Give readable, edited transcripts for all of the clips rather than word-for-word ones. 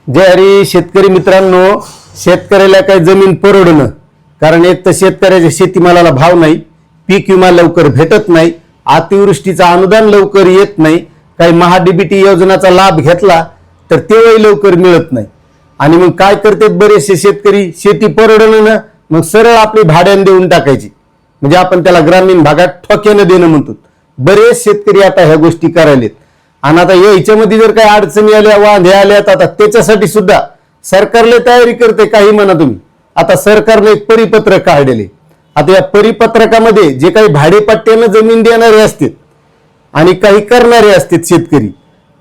जय हरी शेतकरी मित्रांनो, शेतकऱ्याला काही जमीन परवडणं, कारण एक तर शेतकऱ्याच्या शेतीमालाला भाव नाही, पीक विमा लवकर भेटत नाही, अतिवृष्टीचा अनुदान लवकर येत नाही, काही महाडीबीटी योजनाचा लाभ घेतला तर तेही लवकर मिळत नाही। आणि मग काय करतात बरेचसे शेतकरी, शेती परवडणं ना मग सरळ आपली भाड्याने देऊन टाकायची, म्हणजे आपण त्याला ग्रामीण भागात ठोक्याने देणं म्हणतो। बरेच शेतकरी आता ह्या गोष्टी करायलेत। आणि आता याच्यामध्ये जर काही अडचणी आल्या, वांधे आल्यात, आता त्याच्यासाठी सुद्धा सरकारला तयारी करते। काही म्हणा तुम्ही, आता सरकारने एक परिपत्रक काढलेले, आता या परिपत्रकामध्ये जे काही भाडेपट्ट्याने जमीन देणारे असतात आणि काही करणारे असतात शेतकरी,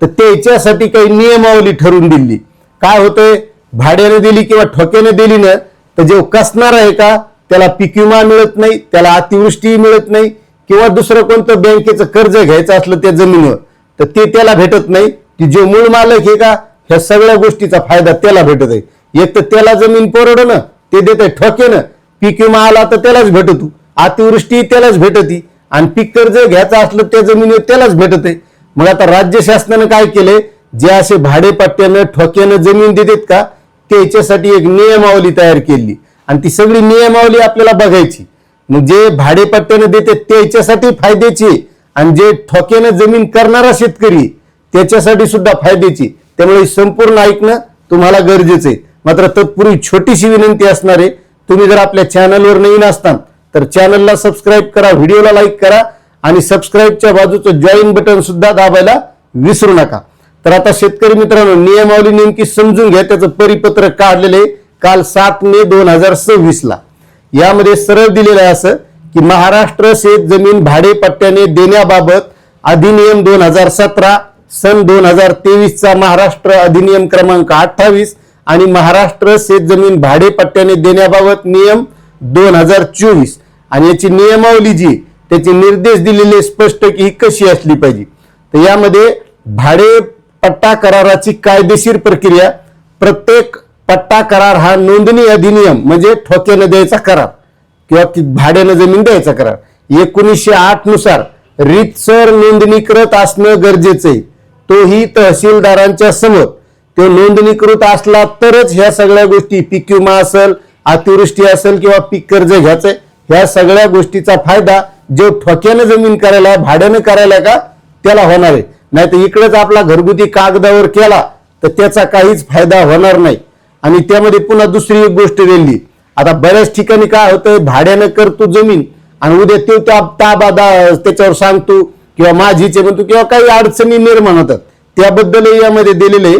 तर त्याच्यासाठी काही नियमावली ठरवून दिली। काय होतंय, भाड्याने दिली किंवा ठोक्याने दिली ना तर जे कसणार आहे का त्याला पीक विमा मिळत नाही, त्याला अतिवृष्टी मिळत नाही, किंवा दुसरं कोणतं बँकेचं कर्ज घ्यायचं असलं त्या जमिनीवर तर ते त्याला भेटत नाही। की जो मूळ मालक आहे का ह्या सगळ्या गोष्टीचा फायदा त्याला भेटत आहे। एक तर त्याला जमीन परवडणं ते देत आहे ठोक्यानं, पीक विमा आला तर त्यालाच भेटतो, अतिवृष्टी त्यालाच भेटती, आणि पीक कर्ज घ्यायचं असलं त्या जमिनीवर त्यालाच भेटत आहे। मग आता राज्य शासनाने काय केले, जे असे भाडेपट्ट्यानं ठोक्यानं जमीन देतात का त्याच्यासाठी एक नियमावली तयार केली, आणि ती सगळी नियमावली आपल्याला बघायची। मग जे भाडेपट्ट्याने देते त्याच्यासाठी फायद्याची, आणि जे ठोक्याने जमीन करणारा शेतकरी त्याच्यासाठी सुद्धा फायद्याची। त्यामुळे संपूर्ण ऐकणं तुम्हाला गरजेचं आहे। मात्र तत्पूर्वी छोटीशी विनंती असणार आहे, तुम्ही जर आपल्या चॅनलवर नवीन असताल तर चॅनलला सबस्क्राईब करा, व्हिडिओला लाईक करा, आणि सबस्क्राईबच्या बाजूचं जॉईन बटन सुद्धा दाबायला विसरू नका। तर आता शेतकरी मित्रांनो, नियमावली नेमकी समजून घ्या। त्याचं परिपत्रक काढलेले काल 7 मे 2026 ला। यामध्ये सरळ दिलेलं आहे असं की महाराष्ट्र शेत जमीन भाडेपट्ट्याने देण्याबाबत अधिनियम 2017, सन 2023 चा महाराष्ट्र अधिनियम क्रमांक 28 आणि महाराष्ट्र शेत जमीन भाडेपट्ट्याने देण्याबाबत नियम 2024, आणि याची नियमावली जी त्याचे निर्देश दिलेले स्पष्ट की ही कशी असली पाहिजे। तर यामध्ये भाडेपट्टा कराराची कायदेशीर प्रक्रिया, प्रत्येक पट्टा करार हा नोंदणी अधिनियम म्हणजे ठोक्याने द्यायचा करार किंवा भाड्याने जमीन द्यायचा करार 1908 नुसार रीतसर नोंदणीकृत असणं गरजेचं आहे। तोही तहसीलदारांच्या समोर तो नोंदणीकृत असला तरच ह्या सगळ्या गोष्टी, पीक विमा असेल, अतिवृष्टी असेल किंवा पीक कर्ज घ्यायचंय, ह्या सगळ्या गोष्टीचा फायदा जो ठोक्याने जमीन करायला भाड्याने करायला का त्याला होणार आहे। नाही तर इकडेच आपला घरगुती कागदावर केला तर त्याचा काहीच फायदा होणार नाही। आणि त्यामध्ये पुन्हा दुसरी एक गोष्ट दिली, आता बऱ्याच ठिकाणी काय होतं, भाड्यानं करतो जमीन आणि उद्या तो ताबा त्याच्यावर सांगतो किंवा माझीचे म्हणतो, किंवा काही अडचणी निर्माण होतात। त्याबद्दलही यामध्ये दिलेले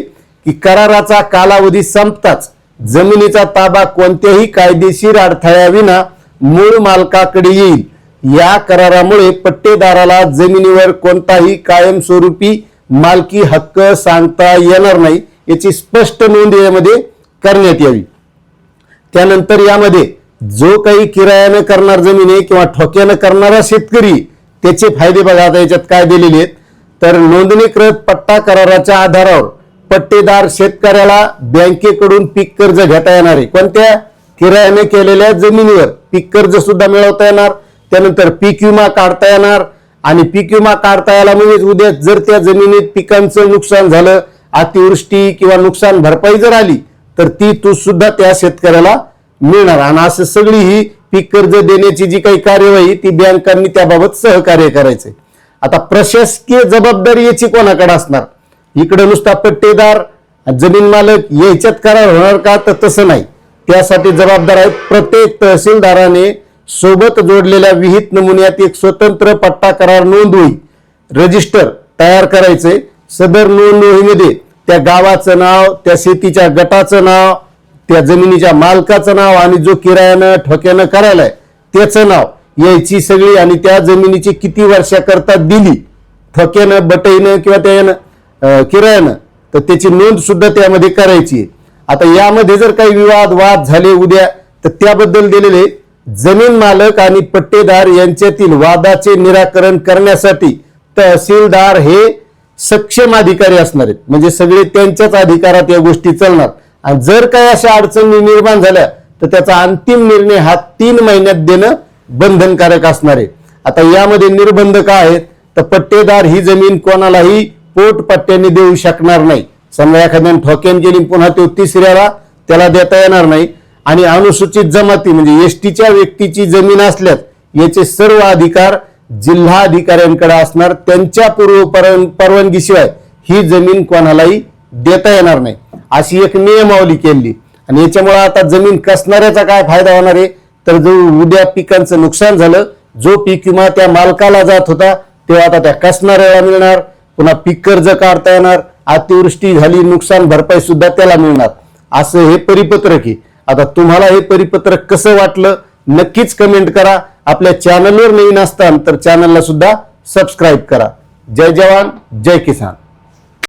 की कराराचा कालावधी संपताच जमिनीचा ताबा कोणत्याही कायदेशीर अडथळ्याविना मूळ मालकाकडे येईल। या करारामुळे पट्टेदाराला जमिनीवर कोणताही कायमस्वरूपी मालकी हक्क सांगता येणार नाही, याची स्पष्ट नोंद यामध्ये करण्यात यावी। त्यानंतर यामध्ये जो काही किरायाने करणार जमीन आहे किंवा ठोक्याने करणारा शेतकरी त्याचे फायदे बघा। आता याच्यात काय दिलेले आहेत, तर नोंदणीकृत पट्टा कराराच्या आधारावर पट्टेदार शेतकऱ्याला बँकेकडून पीक कर्ज घेता येणार आहे। कोणत्या किरायाने केलेल्या जमिनीवर पीक कर्ज सुद्धा मिळवता येणार, त्यानंतर पीक विमा काढता येणार, आणि पीक विमा काढता यायला म्हणजे उद्या जर त्या जमिनीत पिकांचं नुकसान झालं, अतिवृष्टी किंवा नुकसान भरपाई जर आली तर ती तू सुद्धा त्या शेतकऱ्याला मिळणार। आणि असं सगळी ही पीक कर्ज देण्याची जी काही कार्यवाही ती बँकांनी त्याबाबत सहकार्य करायचंय। आता प्रशासकीय जबाबदारी याची कोणाकडे असणार, इकडे नुसता पट्टेदार जमीन मालक याच्यात करार होणार का, तर तसं नाही। त्यासाठी जबाबदार आहेत प्रत्येक तहसीलदाराने सोबत जोडलेल्या विहित नमुन्यात एक स्वतंत्र पट्टा करार नोंदवही रजिस्टर तयार करायचे। सदर नोंदवहीमध्ये त्या गावाचं नाव, त्या शेतीच्या गटाचं नाव, त्या जमिनीच्या मालकाचं नाव, आणि जो किरायानं ठोक्यानं करायला आहे त्याचं नाव यायची सगळी, आणि त्या जमिनीची किती वर्षाकरता दिली ठोक्यानं, बटईनं किंवा त्यानं किरायानं, तर त्याची नोंद सुद्धा त्यामध्ये करायची। आता यामध्ये जर काही विवाद वाद झाले उद्या तर त्याबद्दल दिलेले जमीन मालक आणि पट्टेदार यांच्यातील वादाचे निराकरण करण्यासाठी तहसीलदार हे सक्षम अधिकारी असणार आहेत, म्हणजे सगळे त्यांच्याच अधिकारात या गोष्टी चालणार। आणि जर काही अशा अडचणी निर्माण झाल्या तर त्याचा अंतिम निर्णय हा 3 महिन्यात देणं बंधनकारक असणार आहे। आता यामध्ये निर्बंध काय आहेत, तर पट्टेदार ही जमीन कोणालाही पोटपट्ट्याने देऊ शकणार नाही, समजा एखाद्याने ठोक्यान केली पुन्हा तो तिसऱ्याला त्याला देता येणार नाही. आणि अनुसूचित जमाती म्हणजे एसटीच्या व्यक्तीची जमीन असल्यास याचे सर्व अधिकार जिल्हा अधिकाऱ्यांकडे असणार. त्यांच्या परवानगीशिवाय ही जमीन कोणालाही देता येणार नाही अशी एक नियमावली केली. आणि याच्यामुळे आता जमीन कसणाऱ्याचा काय फायदा होणार आहे तर जो उद्या पिकांचं नुकसान झालं, जो पीक विमा त्या मालकाला जात होता तेव्हा आता त्या कसणाऱ्याला मिळणार. पुन्हा पीक कर्ज काढता येणार, अतिवृष्टी झाली नुकसान भरपाई सुद्धा त्याला मिळणार. असं हे परिपत्रक आहे. आता तुम्हाला हे परिपत्रक कसं वाटलं नक्कीच कमेंट करा. आपल्या चॅनलवर नवीन असताल तर चॅनलला सुद्धा सबस्क्राईब करा. जय जवान जय किसान.